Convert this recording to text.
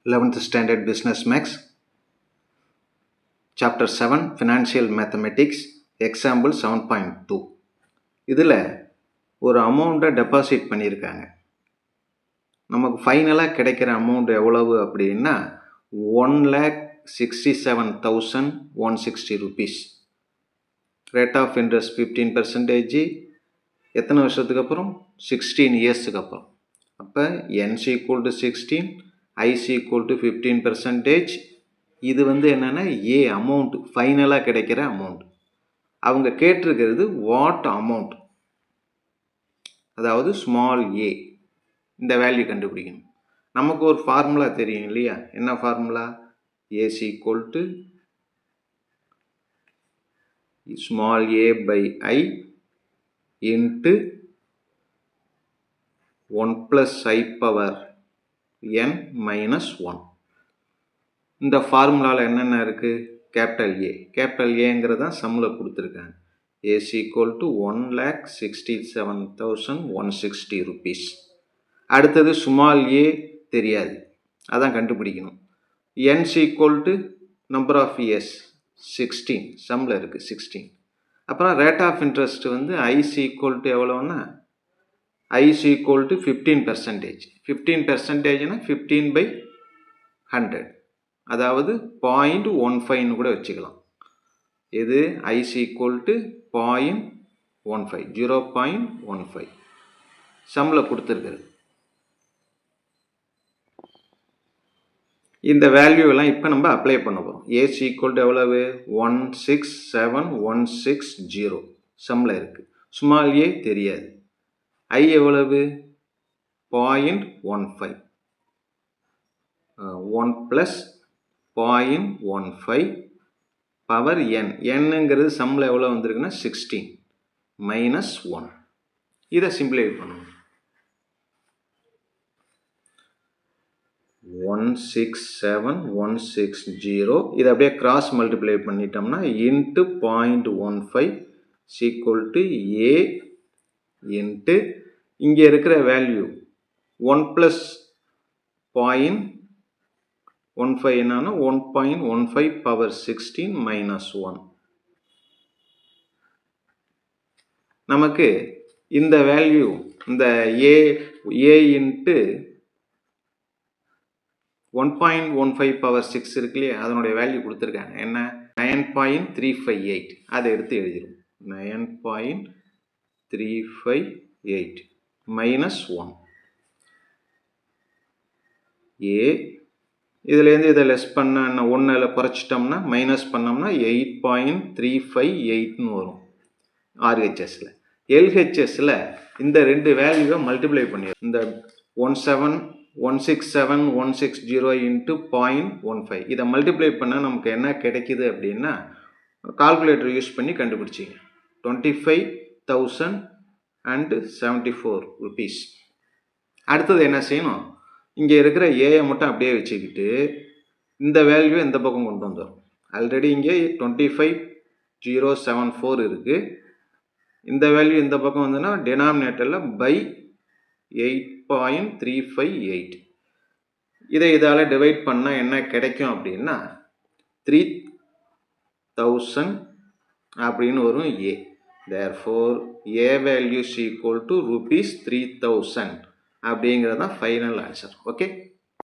11th Standard Business Max, Chapter 7 Financial Mathematics, Example 7.2. இதில் ஒரு அமௌண்ட்டை டெபாசிட் பண்ணியிருக்காங்க. நமக்கு ஃபைனலாக கிடைக்கிற அமௌண்ட் எவ்வளவு அப்படின்னா 1,67,160 rupees. Rate of interest 15%. எத்தனை வருஷத்துக்கு அப்புறம்? 16 இயர்ஸுக்கு அப்புறம். அப்போ NC = 16, IC = 15%. இது என்னென்னா ஏ அமௌண்ட், ஃபைனலாக கிடைக்கிற அமௌண்ட். அவங்க கேட்டிருக்கிறது வாட் அமௌண்ட், அதாவது ஸ்மால் ஏ. இந்த வேல்யூ கண்டுபிடிக்கணும். நமக்கு ஒரு ஃபார்முலா தெரியும் இல்லையா? என்ன formula? AC = small a by I into 1 plus I power n minus 1. இந்த ஃபார்முலாவில் என்னென்ன இருக்குது? Capital A. கேபிட்டல் ஏங்கிறது தான் சம்மில் கொடுத்துருக்காங்க. AC = 1,67,160 rupees. அடுத்தது ஸ்மால் ஏ தெரியாது, அதான் கண்டுபிடிக்கணும். NC = நம்பர் ஆஃப் இயர்ஸ் 16, சம்மில் இருக்குது 16. அப்புறம் ரேட் ஆஃப் இன்ட்ரெஸ்ட் IC = எவ்வளோன்னா IC = 15%. 15%னா 15/100, அதாவது 0.15 கூட வச்சுக்கலாம். இது IC = 0.15, 0.15 சம்மில் கொடுத்துருக்குறது. இந்த வேல்யூவெல்லாம் இப்போ நம்ம அப்ளை பண்ண போகிறோம். AC = எவ்வளவு? 167,160 சம்மில் இருக்குது. ஸ்மால் ஏ தெரியாது. I எவ்வளவு? 0.15. 1 + 0.15 பவர் n. என்னங்கிறது சம்மில் எவ்வளோ வந்திருக்குன்னா 16 மைனஸ் 1. இதை சிம்பிளிஃபை பண்ணணும். 167,160 இதை அப்படியே கிராஸ் மல்டிப்ளை பண்ணிட்டோம்னா இன்ட்டு 0.15 = A இன்ட்டு இங்கே இருக்கிற வேல்யூ 1 + 0.15 என்னன்னா 1.15 பவர் 16 மைனஸ் 1. நமக்கு இந்த வேல்யூ, இந்த A இன்ட்டு 1.15 பவர் 6 இருக்கு இல்லையா, அதனுடைய வேல்யூ கொடுத்துருக்காங்க. என்ன? 9.358. அதை எடுத்து எழுதிடும். 9.358 மைனஸ் 1. ஏ இதுலேருந்து இதை லெஸ் பண்ண 1 குறைச்சிட்டோம்னா மைனஸ் பண்ணோம்னா 8.358ன்னு வரும் RHSல. LHSல இந்த ரெண்டு வேல்யூவை மல்டிப்ளை பண்ணிடும். இந்த 167,160 இன்ட்டு 0.15 இதை மல்டிப்ளை பண்ணால் நமக்கு என்ன கிடைக்குது அப்படின்னா, கால்குலேட்டர் யூஸ் பண்ணி கண்டுபிடிச்சிங்க. 25,074 rupees. அடுத்தது என்ன செய்யணும்? இங்கே இருக்கிற ஏஐ மட்டும் அப்படியே வச்சுக்கிட்டு இந்த வேல்யூ இந்த பக்கம் கொண்டு வந்துடும். ஆல்ரெடி இங்கே 25,074 இருக்குது. இந்த வேல்யூ இந்த பக்கம் வந்துன்னா டினாமினேட்டரில் பை 8.358. இதை இதால் டிவைட் பண்ணால் என்ன கிடைக்கும் அப்படின்னா 3,000 அப்படின்னு வரும் ஏ. தேர்ஃபோர் ஏ வேல்யூ = rupees 3,000 அப்படிங்கிறது தான் ஃபைனல் ஆன்சர். ஓகே.